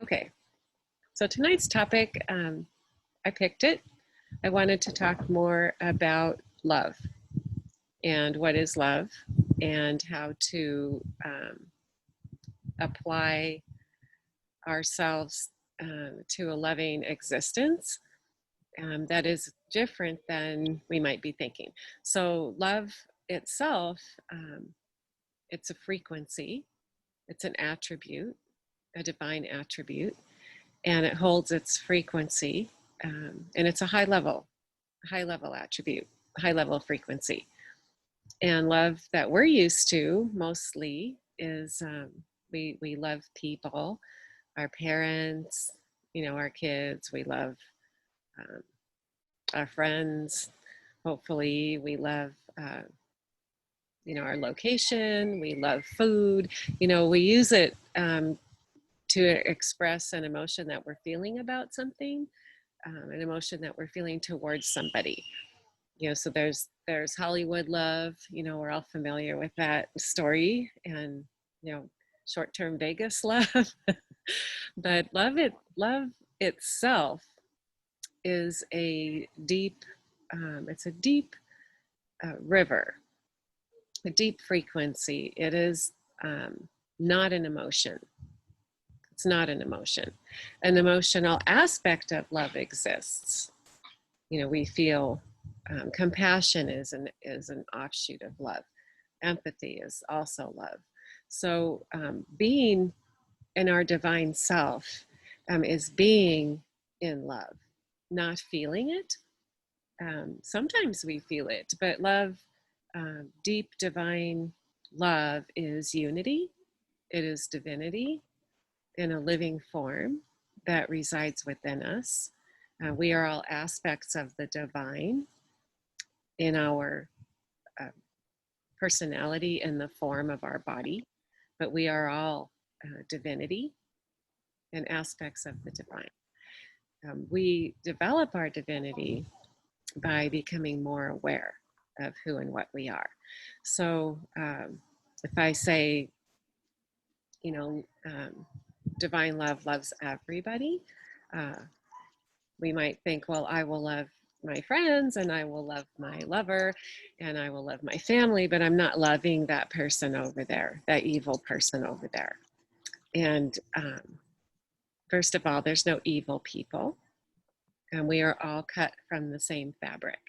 Okay, so tonight's topic, I picked it. I wanted to talk more about love and what is love and how to apply ourselves to a loving existence that is different than we might be thinking. So love itself, it's a frequency, it's an attribute, a divine attribute, and it holds its frequency, and it's a high level attribute, high level frequency. And love that we're used to mostly is we love people, our parents, our kids. We love um, our friends. Hopefully, we love our location. We love food. We use it to express an emotion that we're feeling about something, an emotion that we're feeling towards somebody. So there's Hollywood love. We're all familiar with that story, and short-term Vegas love. But love itself is a deep, it's a deep river, a deep frequency. It is not an emotion. It's not an emotion. An emotional aspect of love exists. We feel compassion is an offshoot of love. Empathy is also love. So being in our divine self is being in love, not feeling it. Sometimes we feel it, but love, deep divine love, is unity. It is divinity in a living form that resides within us. We are all aspects of the divine in our personality in the form of our body, but we are all divinity and aspects of the divine. We develop our divinity by becoming more aware of who and what we are. So if I say, divine love loves everybody, we might think, well, I will love my friends and I will love my lover and I will love my family, but I'm not loving that person over there, that evil person over there. And first of all, there's no evil people, and we are all cut from the same fabric.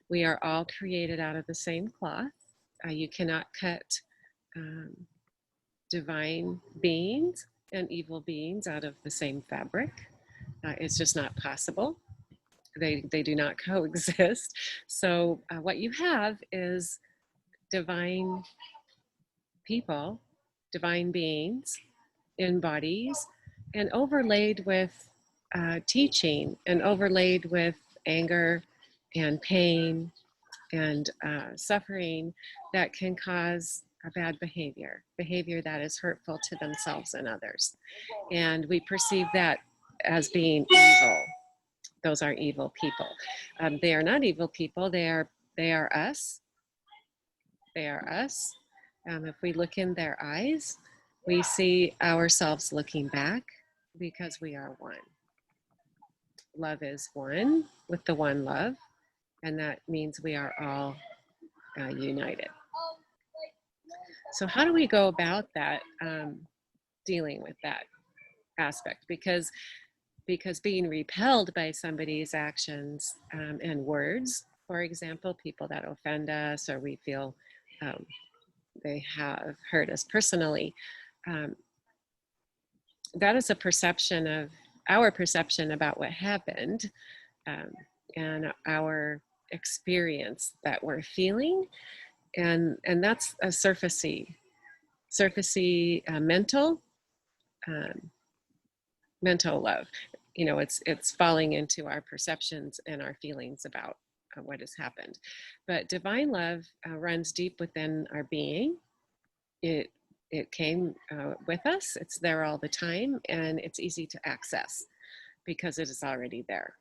We are all created out of the same cloth. You cannot cut divine beings and evil beings out of the same fabric. It's just not possible. They do not coexist. So what you have is divine people, divine beings in bodies, and overlaid with teaching, and overlaid with anger and pain and suffering that can cause a bad behavior that is hurtful to themselves and others. And we perceive that as being evil. Those are evil people. They are not evil people. They are us. They are us. If we look in their eyes, we see ourselves looking back, because we are one. Love is one with the one love, and that means we are all united. So how do we go about that, dealing with that aspect? Because being repelled by somebody's actions and words, for example, people that offend us or we feel they have hurt us personally, that is a perception of our perception about what happened, and our experience that we're feeling, and that's a surfacey mental love. It's falling into our perceptions and our feelings about what has happened. But divine love runs deep within our being. It came with us. It's there all the time, and it's easy to access because it is already there.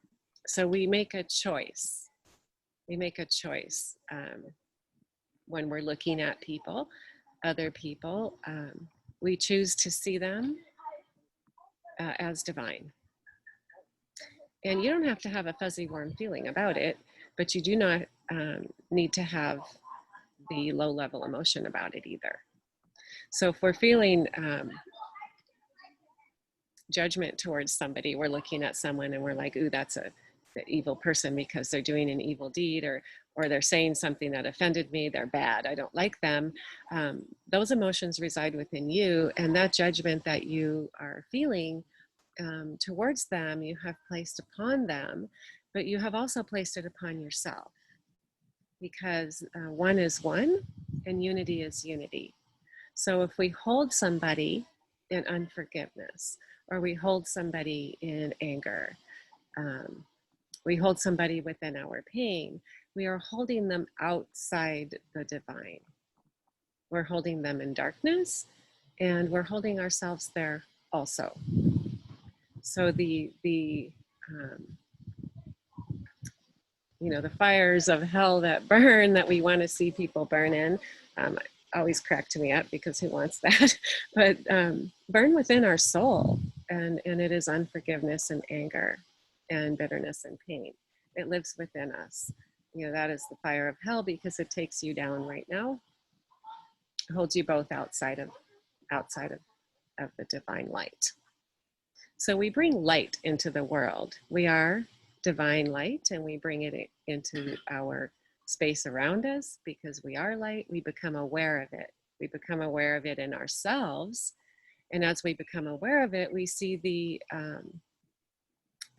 So we make a choice. We make a choice when we're looking at people, other people. We choose to see them as divine. And you don't have to have a fuzzy, warm feeling about it, but you do not need to have the low level emotion about it either. So if we're feeling judgment towards somebody, we're looking at someone and we're like, ooh, that's an evil person because they're doing an evil deed, or they're saying something that offended me, they're bad, I don't like them. Those emotions reside within you, and that judgment that you are feeling towards them, you have placed upon them, but you have also placed it upon yourself, because one is one and unity is unity. So if we hold somebody in unforgiveness, or we hold somebody in anger, we hold somebody within our pain, we are holding them outside the divine. We're holding them in darkness, and we're holding ourselves there also. So the fires of hell that burn, that we want to see people burn in, always cracked me up, because who wants that? But burn within our soul, and it is unforgiveness and anger and bitterness and pain. It lives within us. That is the fire of hell, because it takes you down right now, holds you both outside of the divine light. So we bring light into the world. We are divine light, and we bring it into our space around us because we are light. We become aware of it. We become aware of it in ourselves. And as we become aware of it, we see the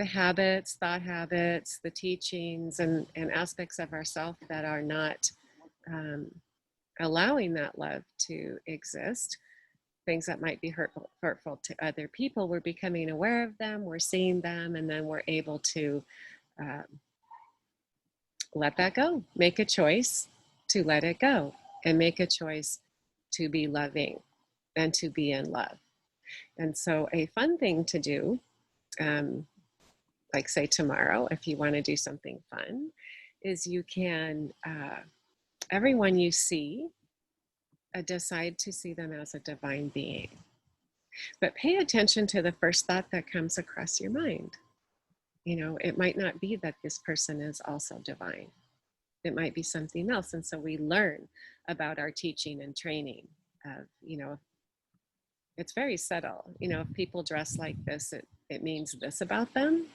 habits, thought habits, the teachings, and aspects of ourself that are not allowing that love to exist. Things that might be hurtful to other people, we're becoming aware of them, we're seeing them, and then we're able to let that go, make a choice to let it go, and make a choice to be loving and to be in love. And so a fun thing to do, like say tomorrow, if you want to do something fun, is you can, everyone you see, decide to see them as a divine being. But pay attention to the first thought that comes across your mind. It might not be that this person is also divine. It might be something else. And so we learn about our teaching and training of, it's very subtle. If people dress like this, it means this about them.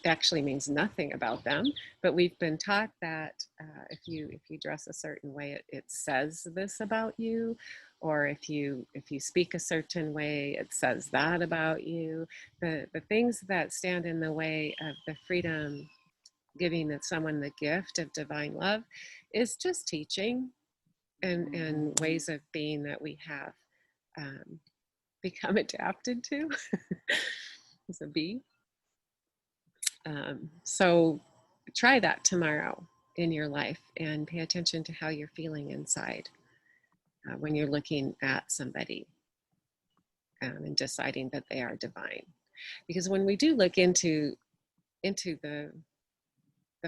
It actually means nothing about them, but we've been taught that if you dress a certain way, it says this about you, or if you speak a certain way, it says that about you. The things that stand in the way of the freedom, giving someone the gift of divine love, is just teaching and ways of being that we have become adapted to as a bee. So try that tomorrow in your life, and pay attention to how you're feeling inside when you're looking at somebody and deciding that they are divine. Because when we do look into the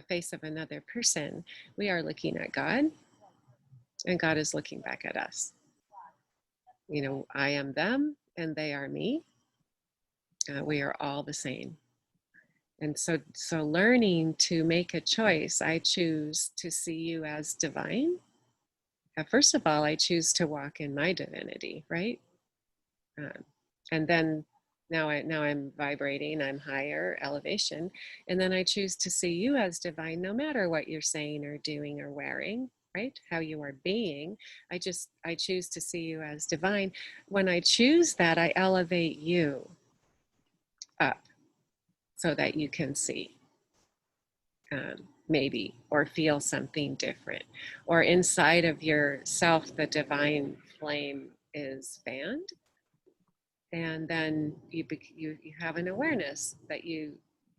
face of another person, we are looking at God, and God is looking back at us. I am them and they are me. We are all the same. And so learning to make a choice, I choose to see you as divine. First of all, I choose to walk in my divinity, right? And then now I'm vibrating, I'm higher elevation. And then I choose to see you as divine, no matter what you're saying or doing or wearing, right? How you are being. I choose to see you as divine. When I choose that, I elevate you up so that you can see. Maybe, or feel something different, or inside of yourself the divine flame is fanned, and then you have an awareness that you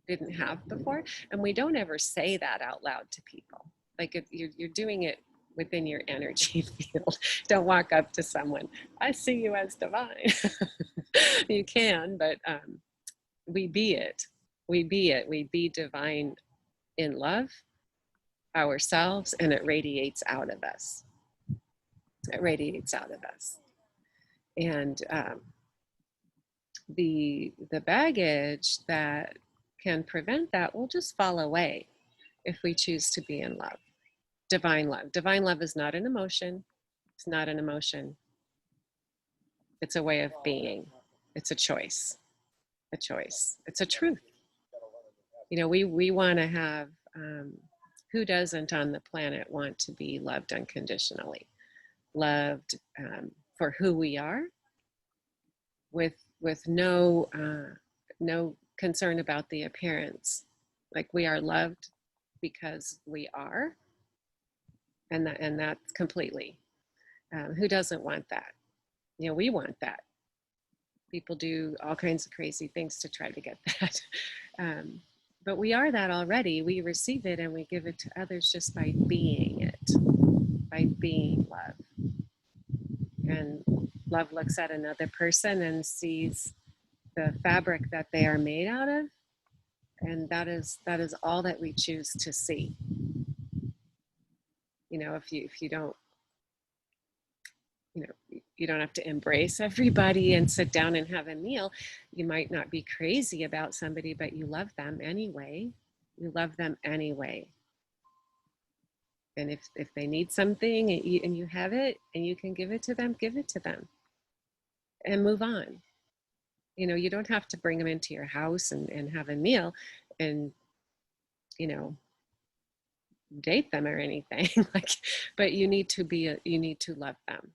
didn't have before. And we don't ever say that out loud to people. Like if you're doing it within your energy field. Don't walk up to someone, I see you as divine. You can, but we be it. We be divine in love ourselves, and it radiates out of us. It radiates out of us. And the baggage that can prevent that will just fall away if we choose to be in love. Divine love. Divine love is not an emotion. It's not an emotion. It's a way of being. It's a choice. A choice. It's a truth. You know, we want to have, who doesn't on the planet want to be loved unconditionally? Loved for who we are, with no no concern about the appearance. Like, we are loved because we are, and that's completely. Who doesn't want that? You know, we want that. People do all kinds of crazy things to try to get that. But we are that already. We receive it and we give it to others just by being it, by being love. And love looks at another person and sees the fabric that they are made out of, and that is all that we choose to see. You know, if you don't, you know, you don't have to embrace everybody and sit down and have a meal. You might not be crazy about somebody, but you love them anyway. You love them anyway. And if they need something and you have it and you can give it to them, give it to them and move on. You know, you don't have to bring them into your house and have a meal and, you know, date them or anything. Like, but you need to love them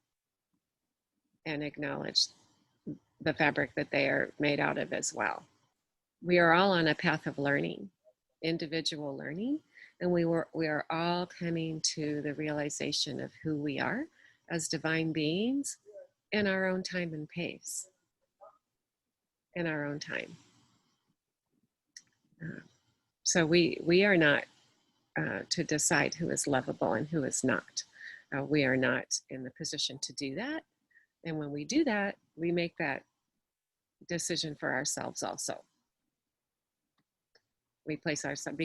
and acknowledge the fabric that they are made out of as well. We are all on a path of learning, individual learning, and we are all coming to the realization of who we are as divine beings in our own time and pace, in our own time. So we are not to decide who is lovable and who is not. We are not in the position to do that. And when we do that, we make that decision for ourselves also. We place ourselves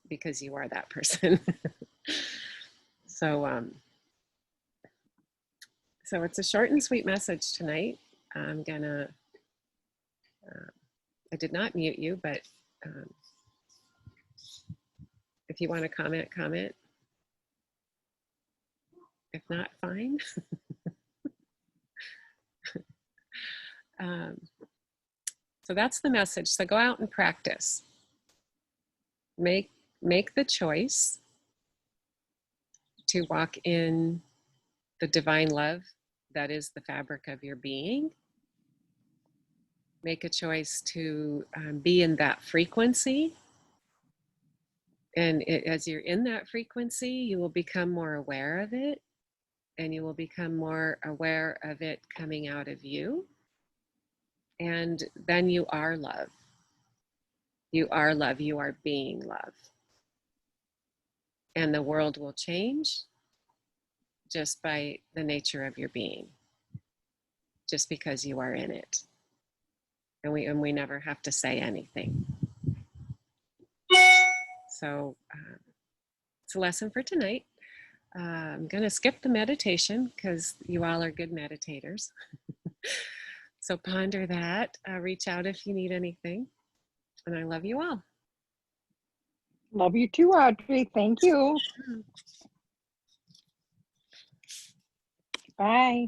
because you are that person. So so it's a short and sweet message tonight. I'm gonna. I did not mute you, but if you want to comment. If not, fine. So that's the message. So go out and practice. Make the choice to walk in the divine love that is the fabric of your being. Make a choice to be in that frequency. And as you're in that frequency, you will become more aware of it, and you will become more aware of it coming out of you. And then you are love. You are love. You are being love. And the world will change just by the nature of your being, just because you are in it. And we never have to say anything. So it's a lesson for tonight. I'm going to skip the meditation because you all are good meditators. So ponder that. Reach out if you need anything. And I love you all. Love you too, Audrey. Thank you. Bye.